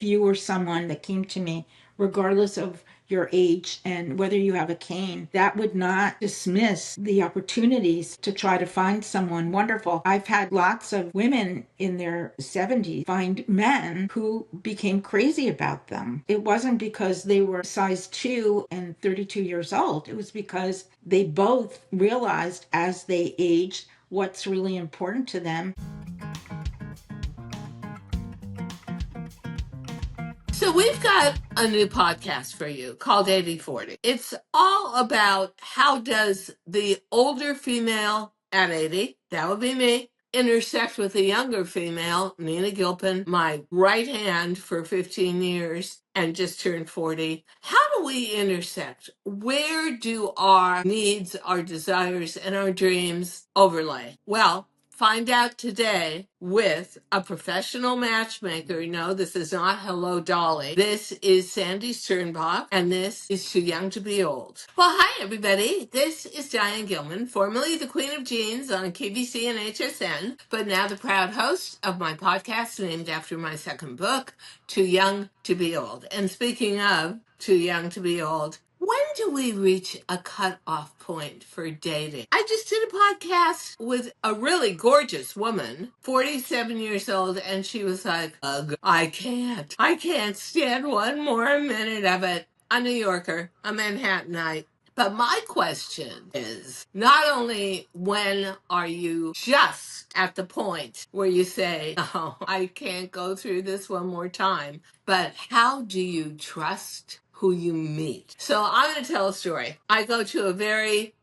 you were someone that came to me, regardless of your age and whether you have a cane, that would not dismiss the opportunities to try to find someone wonderful. I've had lots of women in their 70s find men who became crazy about them. It wasn't because they were size 2 and 32 years old. It was because they both realized as they aged what's really important to them. So we've got a new podcast for you called 80/40. It's all about how does the older female at 80, that would be me, intersect with a younger female, Nina Gilpin, my right hand for 15 years and just turned 40. How do we intersect? Where do our needs, our desires, and our dreams overlay? Well, find out today with a professional matchmaker. No, this is not Hello Dolly. This is Sandy Sternbach, and this is Too Young to Be Old. Well, hi, everybody. This is Diane Gilman, formerly the Queen of Jeans on KBC and HSN, but now the proud host of my podcast named after my second book, Too Young to Be Old. And speaking of Too Young to Be Old, when do we reach a cutoff point for dating? I just did a podcast with a really gorgeous woman, 47 years old, and she was like, ugh, I can't stand one more minute of it. A New Yorker, a Manhattanite. But my question is not only when are you just at the point where you say, oh, I can't go through this one more time, but how do you trust who you meet? So I'm going to tell a story. I go to a very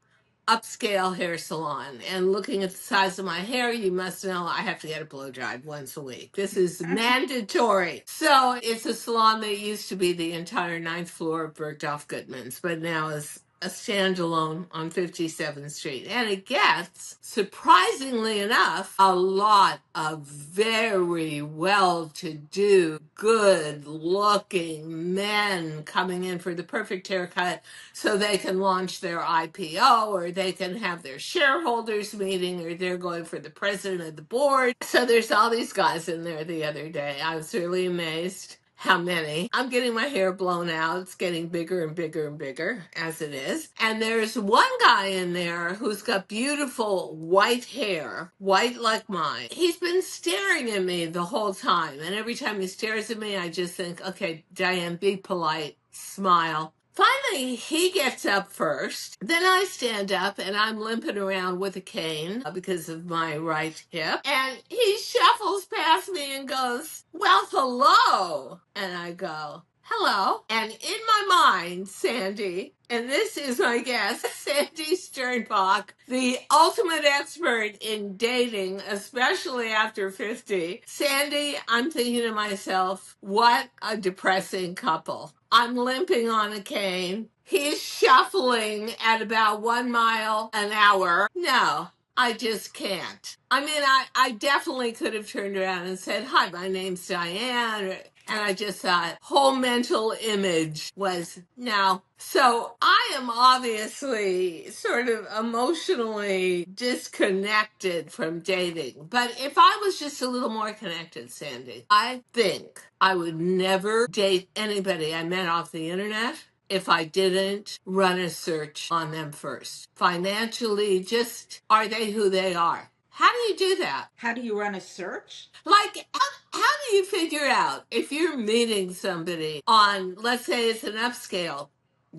upscale hair salon, and looking at the size of my hair, you must know I have to get a blow dried once a week. This is mandatory. So it's a salon that used to be the entire ninth floor of Bergdorf Goodman's, but now is a standalone on 57th Street. And it gets, surprisingly enough, a lot of very well-to-do, good-looking men coming in for the perfect haircut so they can launch their IPO, or they can have their shareholders meeting, or they're going for the president of the board. So there's all these guys in there the other day. I was really amazed how many. I'm getting my hair blown out. It's getting bigger and bigger and bigger as it is. And there's one guy in there who's got beautiful white hair, white like mine. He's been staring at me the whole time. And every time he stares at me, I just think, okay, Diane, be polite, smile. Finally, he gets up first. Then I stand up and I'm limping around with a cane because of my right hip. And he shuffles past me and goes, well, hello. And I go, hello. And in my mind, Sandy, and this is my guest, Sandy Sternbach, the ultimate expert in dating, especially after 50. Sandy, I'm thinking to myself, what a depressing couple. I'm limping on a cane. He's shuffling at about 1 mile an hour. No, I just can't. I mean, I definitely could have turned around and said, hi, my name's Diane. And I just thought, whole mental image was no. So I am obviously sort of emotionally disconnected from dating. But if I was just a little more connected, Sandy, I think I would never date anybody I met off the internet if I didn't run a search on them first. Financially, just are they who they are? How do you do that? How do you run a search? Like, how do you figure out if you're meeting somebody on, let's say it's an upscale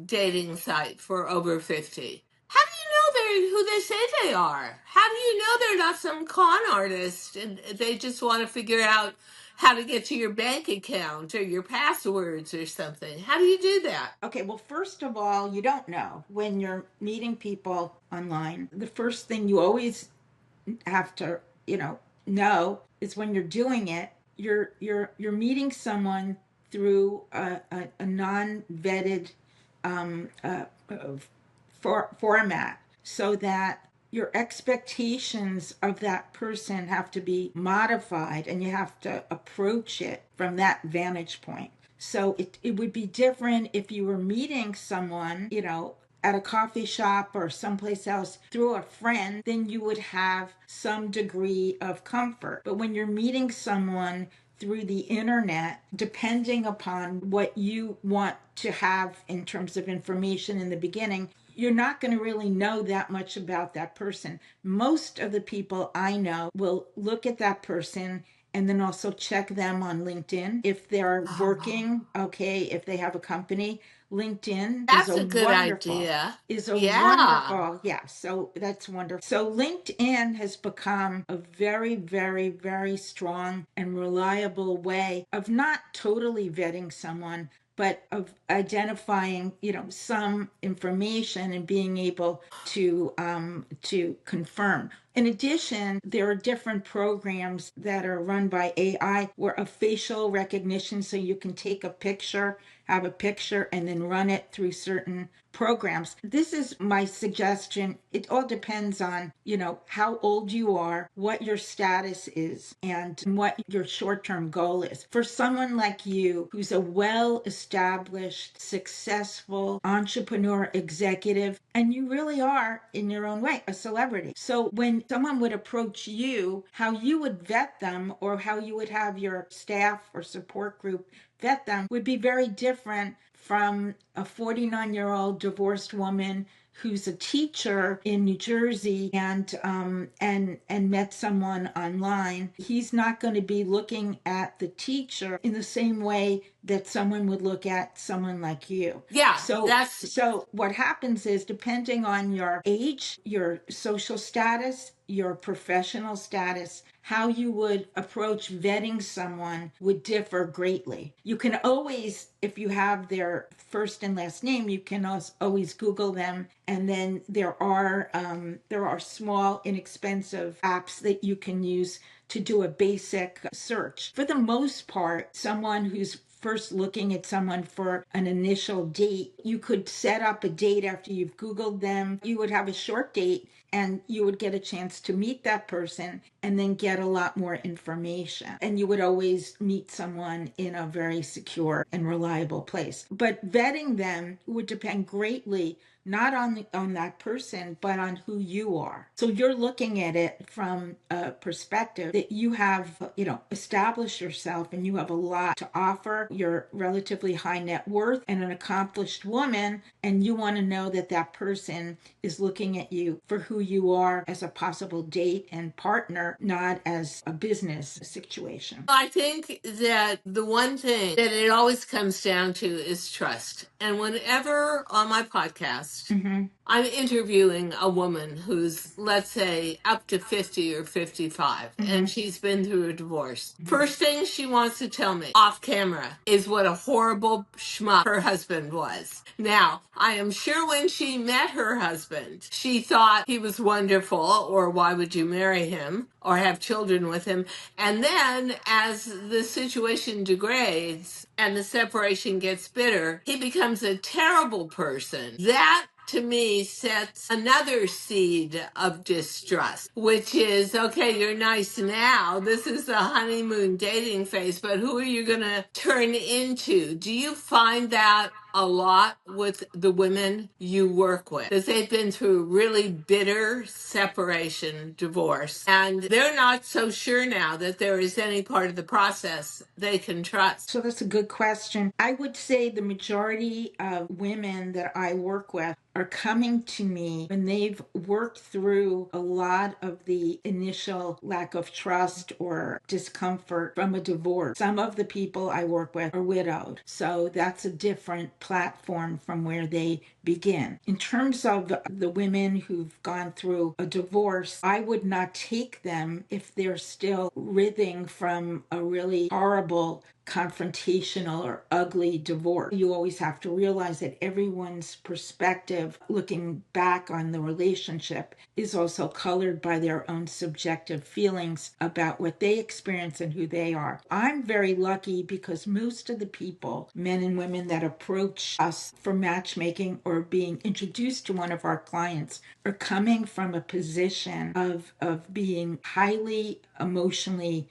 dating site for over 50? How do you know they're who they say they are? How do you know they're not some con artist and they just want to figure out how to get to your bank account or your passwords or something? How do you do that? Okay, well, first of all, you don't know. When you're meeting people online, the first thing you always have to, know is when you're doing it, you're meeting someone through a non-vetted format, so that your expectations of that person have to be modified and you have to approach it from that vantage point. So it would be different if you were meeting someone, at a coffee shop or someplace else through a friend, then you would have some degree of comfort. But when you're meeting someone through the internet, depending upon what you want to have in terms of information in the beginning, you're not going to really know that much about that person. Most of the people I know will look at that person and then also check them on LinkedIn if they're working, okay, if they have a company. LinkedIn is That's a a good wonderful, idea. is a Yeah. wonderful, yeah, so that's wonderful. So LinkedIn has become a very, very, very strong and reliable way of not totally vetting someone, but of identifying, some information and being able to confirm. In addition, there are different programs that are run by AI where a facial recognition, so you can take a picture, have a picture, and then run it through certain programs. This is my suggestion. It all depends on, how old you are, what your status is, and what your short-term goal is. For someone like you, who's a well-established, successful entrepreneur executive, and you really are, in your own way, a celebrity. So when someone would approach you, how you would vet them or how you would have your staff or support group vet them would be very different from a 49-year-old divorced woman who's a teacher in New Jersey and met someone online. He's not going to be looking at the teacher in the same way that someone would look at someone like you. Yeah, So that's so what happens is, depending on your age, your social status, your professional status, how you would approach vetting someone would differ greatly. You can always, if you have their first and last name, you can always Google them, and then there are small, inexpensive apps that you can use to do a basic search. For the most part, someone who's first looking at someone for an initial date, you could set up a date after you've Googled them. You would have a short date and you would get a chance to meet that person and then get a lot more information. And you would always meet someone in a very secure and reliable place. But vetting them would depend greatly not on that person, but on who you are. So you're looking at it from a perspective that you have, established yourself and you have a lot to offer. You're relatively high net worth and an accomplished woman, and you want to know that that person is looking at you for who you are as a possible date and partner, not as a business situation. I think that the one thing that it always comes down to is trust. And whenever on my podcast, Mm-hmm. I'm interviewing a woman who's, let's say, up to 50 or 55, Mm-hmm. and she's been through a divorce. First thing she wants to tell me off camera is what a horrible schmuck her husband was. Now, I am sure when she met her husband, she thought he was wonderful, or why would you marry him or have children with him? And then as the situation degrades and the separation gets bitter, he becomes a terrible person. That to me sets another seed of distrust, which is okay, you're nice now. This is the honeymoon dating phase, but who are you going to turn into? Do you find that a lot with the women you work with, that they've been through really bitter separation, divorce, and they're not so sure now that there is any part of the process they can trust? So that's a good question. I would say the majority of women that I work with are coming to me when they've worked through a lot of the initial lack of trust or discomfort from a divorce. Some of the people I work with are widowed, so that's a different platform from where they begin. In terms of the women who've gone through a divorce, I would not take them if they're still writhing from a really horrible confrontational or ugly divorce. You always have to realize that everyone's perspective looking back on the relationship is also colored by their own subjective feelings about what they experience and who they are. I'm very lucky because most of the people, men and women that approach us for matchmaking or being introduced to one of our clients, are coming from a position of being highly emotionally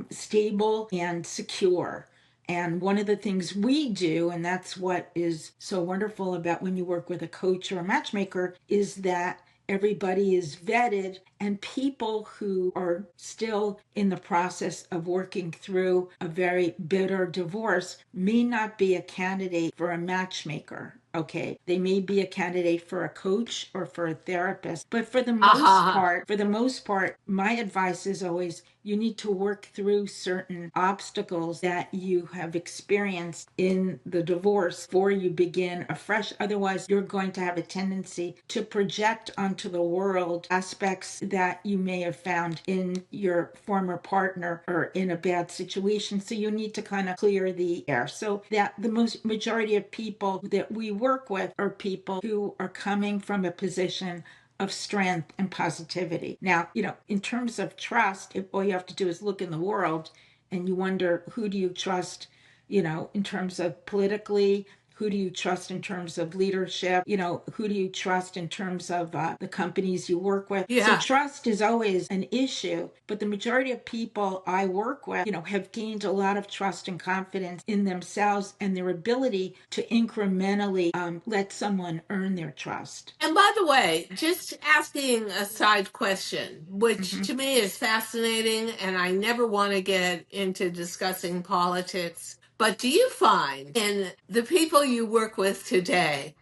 stable and secure. And one of the things we do, and that's what is so wonderful about when you work with a coach or a matchmaker, is that everybody is vetted, and people who are still in the process of working through a very bitter divorce may not be a candidate for a matchmaker. Okay, they may be a candidate for a coach or for a therapist, but Aha. for the most part, my advice is always you need to work through certain obstacles that you have experienced in the divorce before you begin afresh. Otherwise, you're going to have a tendency to project onto the world aspects that you may have found in your former partner or in a bad situation. So you need to kind of clear the air. So that the most majority of people that we work with are people who are coming from a position of strength and positivity. Now, in terms of trust, if all you have to do is look in the world and you wonder, who do you trust, in terms of politically, who do you trust in terms of leadership, who do you trust in terms of the companies you work with. So Yeah. trust is always an issue, but the majority of people I work with, have gained a lot of trust and confidence in themselves and their ability to incrementally let someone earn their trust. And by the way, just asking a side question, which Mhm. to me is fascinating, and I never want to get into discussing politics, but do you find in the people you work with today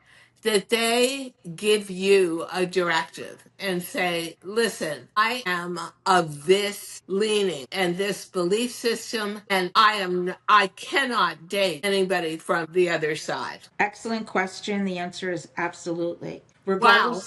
that they give you a directive and say, listen, I am of this leaning and this belief system, and I cannot date anybody from the other side? Excellent question. The answer is absolutely. Wow.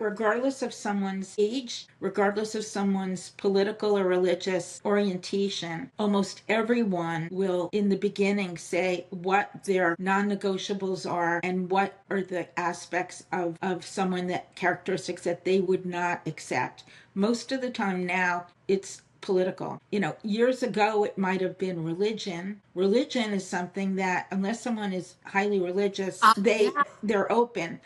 Regardless of someone's age, regardless of someone's political or religious orientation, almost everyone will in the beginning say what their non-negotiables are and what are the aspects of someone, that characteristics that they would not accept. Most of the time now it's political. Years ago it might have been religion. Religion is something that unless someone is highly religious, Yeah. they're open.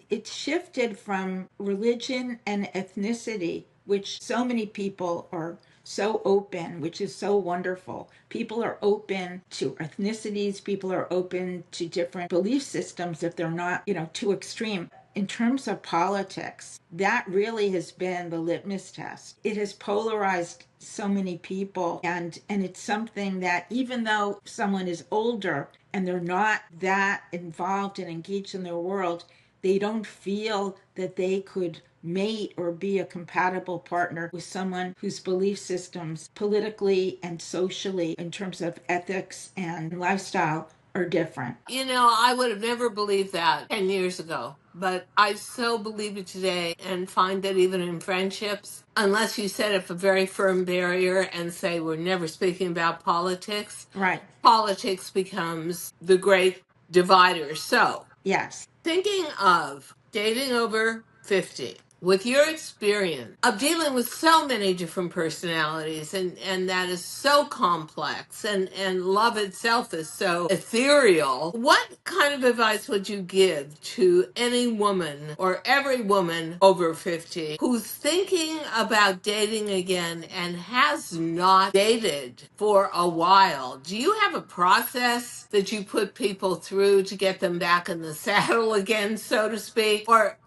It shifted from religion and ethnicity, which so many people are so open, which is so wonderful. People are open to ethnicities, people are open to different belief systems if they're not, too extreme. In terms of politics, that really has been the litmus test. It has polarized so many people, and it's something that even though someone is older and they're not that involved and engaged in their world, they don't feel that they could mate or be a compatible partner with someone whose belief systems politically and socially in terms of ethics and lifestyle are different. I would have never believed that 10 years ago, but I so believe it today and find that even in friendships, unless you set up a very firm barrier and say, we're never speaking about politics, Right. politics becomes the great divider. So, Yes. thinking of dating over 50, with your experience of dealing with so many different personalities, and that is so complex, and love itself is so ethereal, what kind of advice would you give to any woman or every woman over 50 who's thinking about dating again and has not dated for a while? Do you have a process that you put people through to get them back in the saddle again, so to speak? Or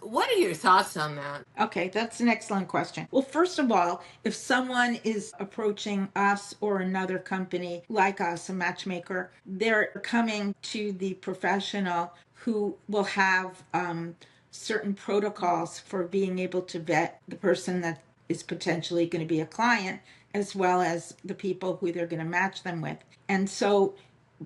what are your thoughts on that? Okay, that's an excellent question. Well, first of all, if someone is approaching us or another company like us, a matchmaker, they're coming to the professional who will have certain protocols for being able to vet the person that is potentially going to be a client, as well as the people who they're going to match them with. And so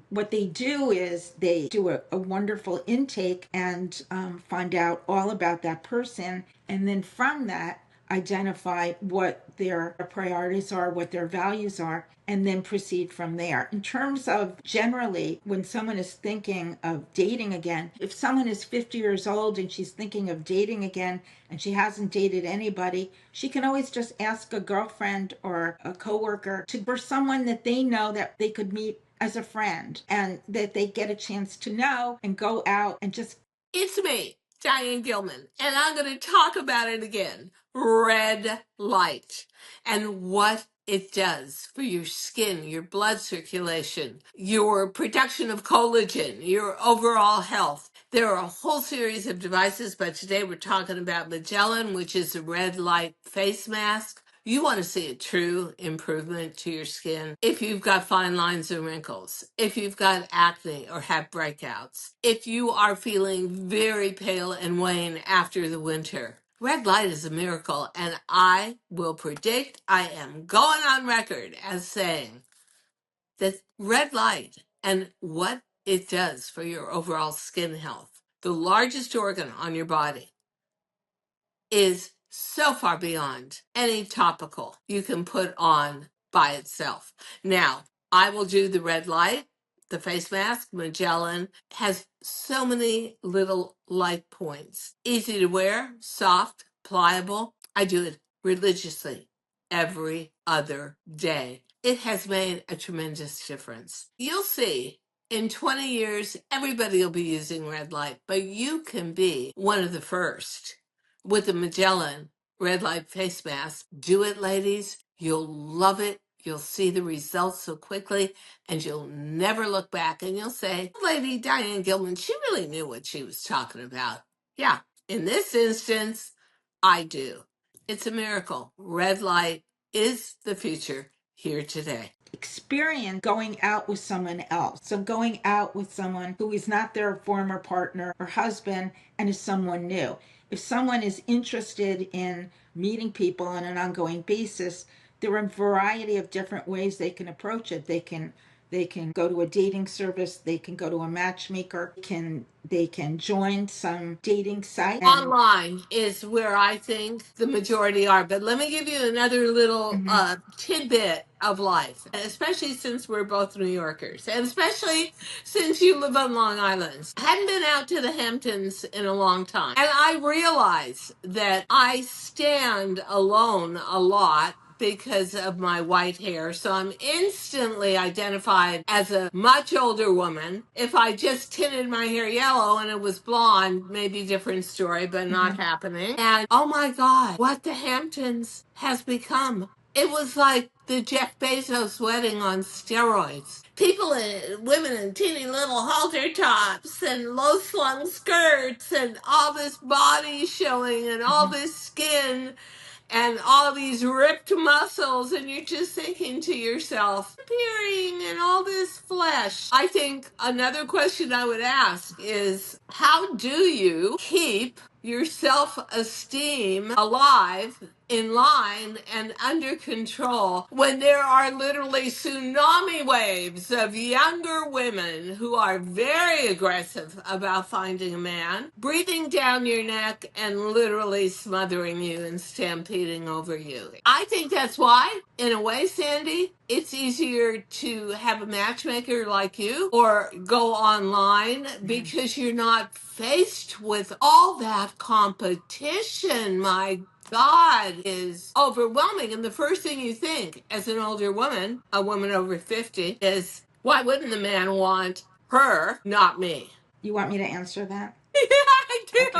what they do is they do a wonderful intake and find out all about that person. And then from that, identify what their priorities are, what their values are, and then proceed from there. In terms of generally, when someone is thinking of dating again, if someone is 50 years old and she's thinking of dating again and she hasn't dated anybody, she can always just ask a girlfriend or a coworker for someone that they know that they could meet as a friend and that they get a chance to know and go out and just. It's me, Diane Gilman, and I'm going to talk about it again. Red light and what it does for your skin, your blood circulation, your production of collagen, your overall health. There are a whole series of devices, but today we're talking about Magellan, which is a red light face mask. You want to see a true improvement to your skin. If you've got fine lines and wrinkles, if you've got acne or have breakouts, if you are feeling very pale and wan after the winter, red light is a miracle. And I will predict, I am going on record as saying that red light and what it does for your overall skin health, the largest organ on your body, is so far beyond any topical you can put on by itself. Now, I will do the red light, the face mask. Magellan has so many little light points. Easy to wear, soft, pliable. I do it religiously every other day. It has made a tremendous difference. You'll see in 20 years, everybody will be using red light, but you can be one of the first with the Magellan red light face mask. Do it, ladies. You'll love it. You'll see the results so quickly, and you'll never look back. And you'll say, Lady Diane Gilman, she really knew what she was talking about. Yeah, in this instance, I do. It's a miracle. Red light is the future here today. Experience going out with someone else. So going out with someone who is not their former partner or husband and is someone new. If someone is interested in meeting people on an ongoing basis, there are a variety of different ways they can approach it. They can go to a dating service, they can go to a matchmaker, they can join some dating site. Online is where I think the majority are. But let me give you another little Mhm. tidbit of life, especially since we're both New Yorkers, and especially since you live on Long Island. I hadn't been out to the Hamptons in a long time. And I realize that I stand alone a lot because of my white hair. So I'm instantly identified as a much older woman. If I just tinted my hair yellow and it was blonde, maybe different story, but not happening. And oh my God, what the Hamptons has become. It was like the Jeff Bezos wedding on steroids. People and women in teeny little halter tops and low slung skirts and all this body showing and all this skin and all these ripped muscles, and you're just thinking to yourself, appearing and all this flesh. I think another question I would ask is, how do you keep your self-esteem alive, in line, and under control when there are literally tsunami waves of younger women who are very aggressive about finding a man, breathing down your neck and literally smothering you and stampeding over you? I think that's why, in a way, Sandy, it's easier to have a matchmaker like you or go online because you're not faced with all that competition. My God, is overwhelming. And the first thing you think as an older woman, a woman over 50, is why wouldn't the man want her, not me? You want me to answer that? Yeah, I Okay.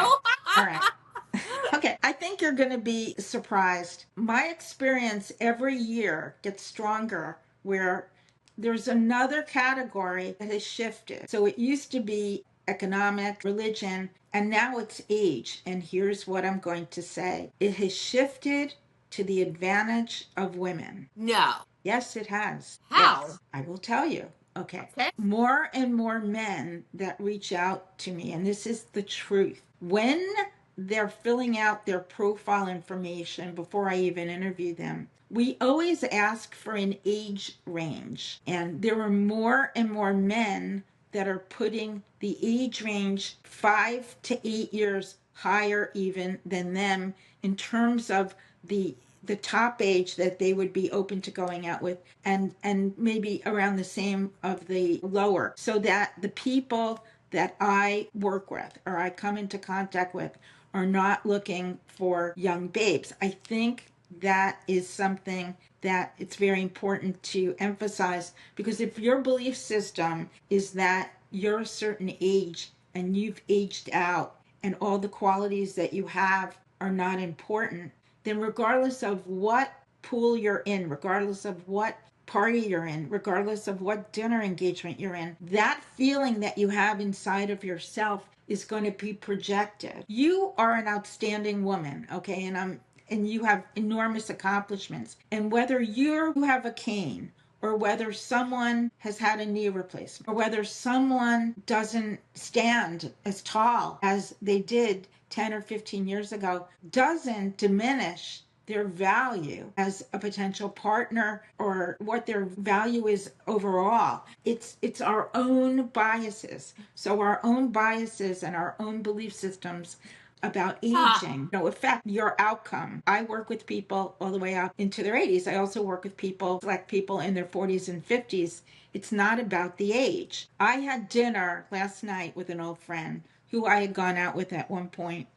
All right. do. Okay, I think you're going to be surprised. My experience every year gets stronger where there's another category that has shifted. So it used to be economic, religion, and now it's age. And here's what I'm going to say it has shifted to the advantage of women. No. Yes, it has. How? Yes, I will tell you. Okay. Okay. More and more men that reach out to me, and this is the truth. When they're filling out their profile information before I even interview them, we always ask for an age range. And there are more and more men that are putting the age range 5 to 8 years higher even than them in terms of the top age that they would be open to going out with, and maybe around the same of the lower, so that the people that I work with or I come into contact with are not looking for young babes. I think that is something that it's very important to emphasize, because if your belief system is that you're a certain age and you've aged out and all the qualities that you have are not important, then regardless of what pool you're in, regardless of what party you're in, regardless of what dinner engagement you're in, that feeling that you have inside of yourself is going to be projected. You are an outstanding woman, okay? And you have enormous accomplishments. And whether you have a cane, or whether someone has had a knee replacement, or whether someone doesn't stand as tall as they did 10 or 15 years ago, doesn't diminish their value as a potential partner or what their value is overall. It's our own biases. So our own biases and our own belief systems about Ah, aging affect your outcome. I work with people all the way up into their 80s. I also work with people, select people in their 40s and 50s. It's not about the age. I had dinner last night with an old friend who I had gone out with at one point.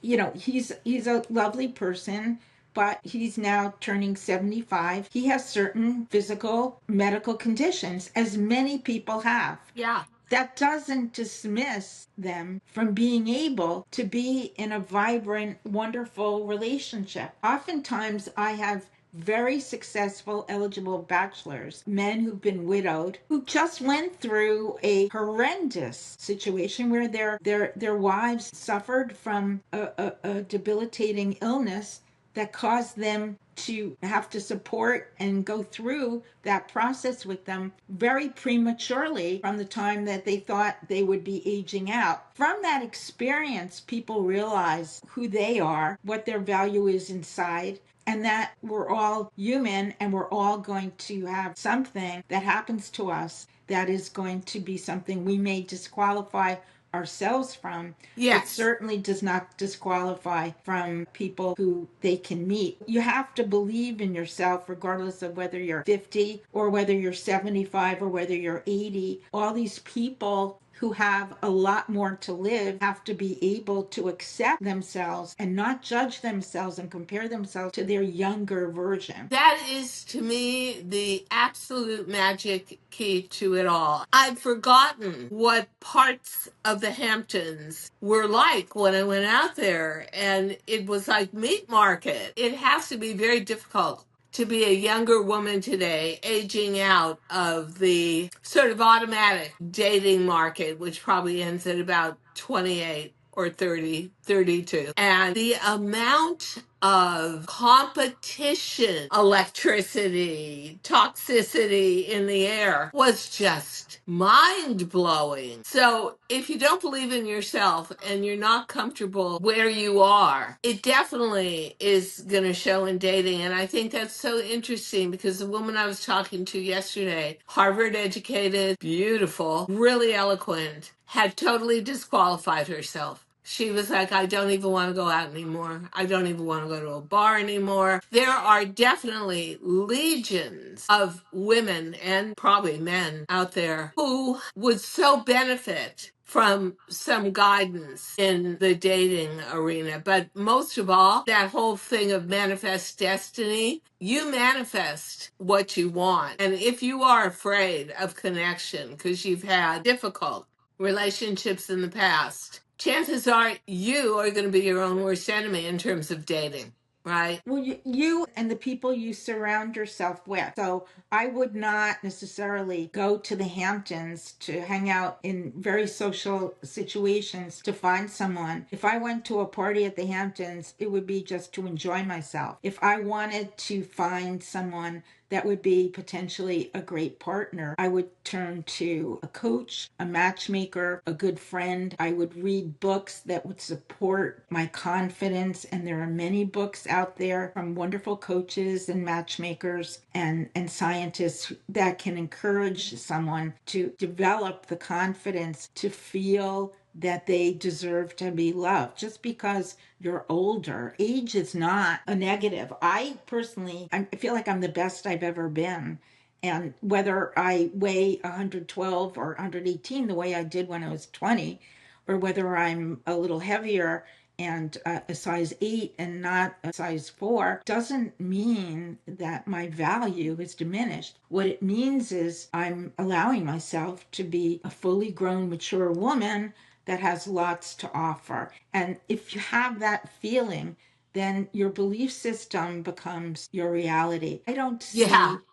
He's a lovely person, but he's now turning 75. He has certain physical medical conditions, as many people have. yeah. That doesn't dismiss them from being able to be in a vibrant, wonderful relationship. Oftentimes, I have very successful, eligible bachelors, men who've been widowed, who just went through a horrendous situation where their wives suffered from a debilitating illness that caused them to have to support and go through that process with them very prematurely from the time that they thought they would be aging out. From that experience, people realize who they are, what their value is inside, and that we're all human and we're all going to have something that happens to us that is going to be something we may disqualify ourselves from, but Yes. certainly does not disqualify from people who they can meet. You have to believe in yourself regardless of whether you're 50 or whether you're 75 or whether you're 80. All these people who have a lot more to live have to be able to accept themselves and not judge themselves and compare themselves to their younger version. That is to me the absolute magic key to it all. I'd forgotten what parts of the Hamptons were like when I went out there, and it was like meat market. It has to be very difficult to be a younger woman today, aging out of the sort of automatic dating market, which probably ends at about 28 or 30, 32. And the amount of competition, electricity, toxicity in the air was just mind blowing. So if you don't believe in yourself and you're not comfortable where you are, it definitely is going to show in dating. And I think that's so interesting because the woman I was talking to yesterday, Harvard educated, beautiful, really eloquent, had totally disqualified herself. She was like, I don't even want to go out anymore. I don't even want to go to a bar anymore. There are definitely legions of women and probably men out there who would so benefit from some guidance in the dating arena. But most of all, that whole thing of manifest destiny, you manifest what you want. And if you are afraid of connection because you've had difficult relationships in the past, chances are you are going to be your own worst enemy in terms of dating, right? Well, you and the people you surround yourself with. So I would not necessarily go to the Hamptons to hang out in very social situations to find someone. If I went to a party at the Hamptons, it would be just to enjoy myself. If I wanted to find someone that would be potentially a great partner, I would turn to a coach, a matchmaker, a good friend. I would read books that would support my confidence. And there are many books out there from wonderful coaches and matchmakers and scientists that can encourage someone to develop the confidence to feel that they deserve to be loved just because you're older. Age is not a negative. I personally, I feel like I'm the best I've ever been. And whether I weigh 112 or 118 the way I did when I was 20, or whether I'm a little heavier and a size 8 and not a size 4, doesn't mean that my value is diminished. What it means is I'm allowing myself to be a fully grown, mature woman that has lots to offer. And if you have that feeling, then your belief system becomes your reality. I don't Yeah. see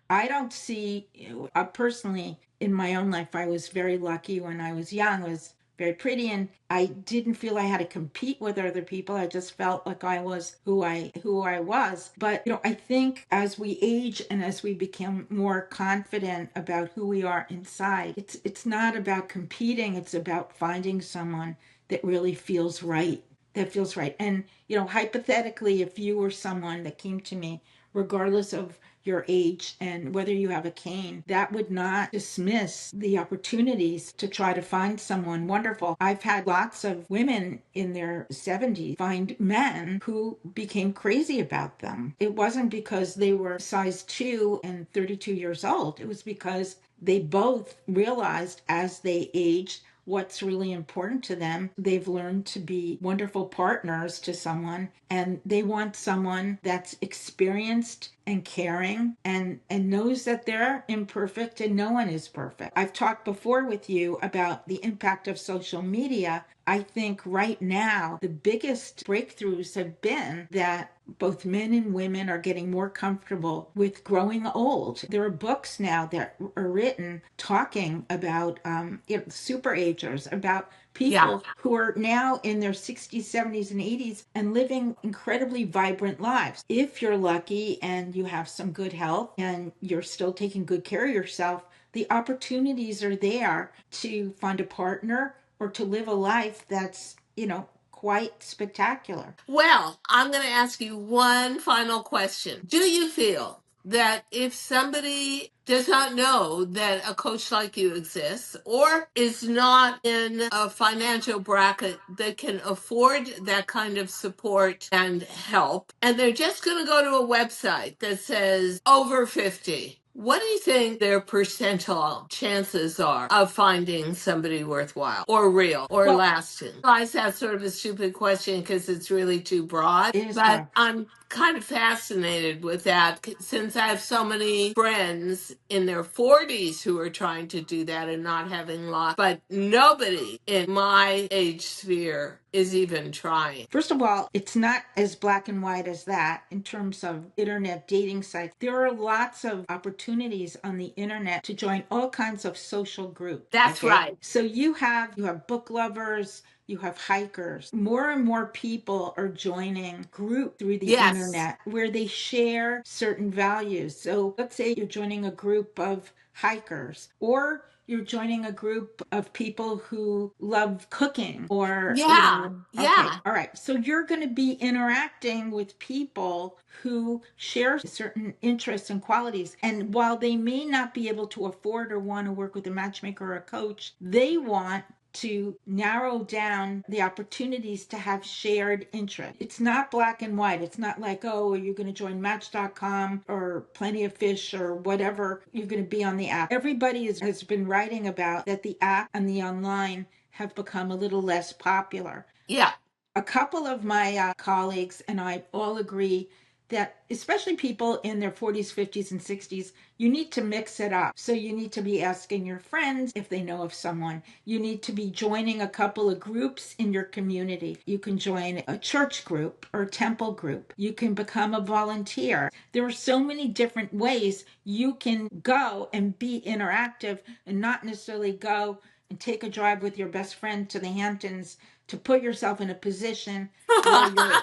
I don't see, personally, in my own life, I was very lucky when I was young. I was very pretty, and I didn't feel I had to compete with other people. I just felt like I was who I was. But I think as we age and as we become more confident about who we are inside, it's not about competing. It's about finding someone that really feels right. That feels right. And hypothetically, if you were someone that came to me, regardless of your age and whether you have a cane, that would not dismiss the opportunities to try to find someone wonderful. I've had lots of women in their 70s find men who became crazy about them. It wasn't because they were size 2 and 32 years old. It was because they both realized as they aged what's really important to them. They've learned to be wonderful partners to someone, and they want someone that's experienced and caring and knows that they're imperfect and no one is perfect. I've talked before with you about the impact of social media. I think right now the biggest breakthroughs have been that both men and women are getting more comfortable with growing old. There are books now that are written talking about super agers, about Yeah. people who are now in their 60s, 70s, and 80s and living incredibly vibrant lives. If you're lucky and you have some good health and you're still taking good care of yourself, the opportunities are there to find a partner or to live a life that's, quite spectacular. Well, I'm going to ask you one final question. Do you feel that if somebody does not know that a coach like you exists or is not in a financial bracket that can afford that kind of support and help, and they're just going to go to a website that says over 50, what do you think their percentile chances are of finding somebody worthwhile or real or Well, lasting? I realize that's sort of a stupid question because it's really too broad, it is but broad. I'm kind of fascinated with that since I have so many friends in their 40s who are trying to do that and not having luck, but nobody in my age sphere is even trying. First of all, it's not as black and white as that in terms of internet dating sites. There are lots of opportunities on the internet to join all kinds of social groups. That's Okay. right. So you have book lovers, you have hikers. More and more people are joining groups through the Yes. internet where they share certain values. So let's say you're joining a group of hikers, or you're joining a group of people who love cooking, or Yeah. okay, Yeah. all right, so you're going to be interacting with people who share certain interests and qualities, and while they may not be able to afford or want to work with a matchmaker or a coach, they want to narrow down the opportunities to have shared interest. It's not black and white. It's not like, oh, you're going to join Match.com or Plenty of Fish or whatever. You're going to be on the app. Everybody has been writing about that the app and the online have become a little less popular. Yeah. A couple of my colleagues and I all agree that, especially people in their 40s, 50s, and 60s, you need to mix it up. So you need to be asking your friends if they know of someone. You need to be joining a couple of groups in your community. You can join a church group or a temple group. You can become a volunteer. There are so many different ways you can go and be interactive and not necessarily go and take a drive with your best friend to the Hamptons to put yourself in a position where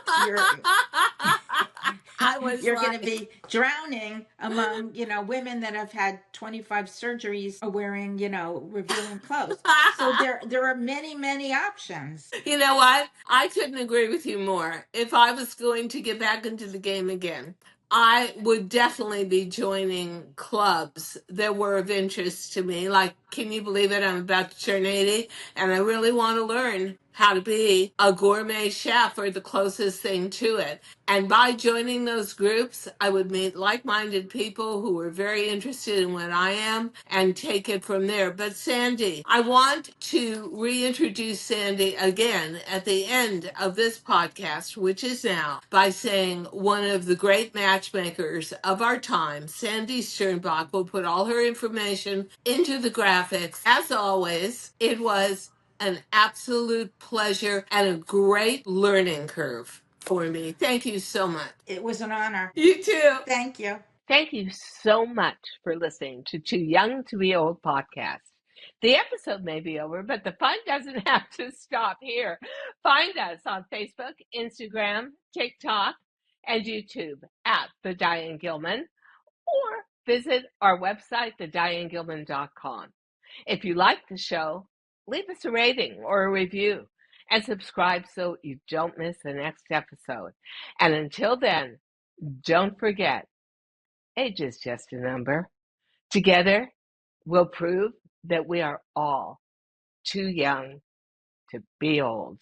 I was you're going to like, be drowning among women that have had 25 surgeries or wearing revealing clothes. So there are many options. you know what? I couldn't agree with you more. If I was going to get back into the game again, I would definitely be joining clubs that were of interest to me. Like, can you believe it? I'm about to turn 80 and I really want to learn how to be a gourmet chef or the closest thing to it. And by joining those groups, I would meet like minded people who were very interested in what I am and take it from there. But Sandy, I want to reintroduce Sandy again at the end of this podcast, which is now, by saying one of the great matchmakers of our time, Sandy Sternbach, will put all her information into the graphics. As always, it was an absolute pleasure and a great learning curve for me. Thank you so much. It was an honor. You too. Thank you. Thank you so much for listening to Too Young to Be Old podcast. The episode may be over, but the fun doesn't have to stop here. Find us on Facebook, Instagram, TikTok, and YouTube at The Diane Gilman, or visit our website, thedianegilman.com. If you like the show, leave us a rating or a review and subscribe so you don't miss the next episode. And until then, don't forget, age is just a number. Together, we'll prove that we are all too young to be old.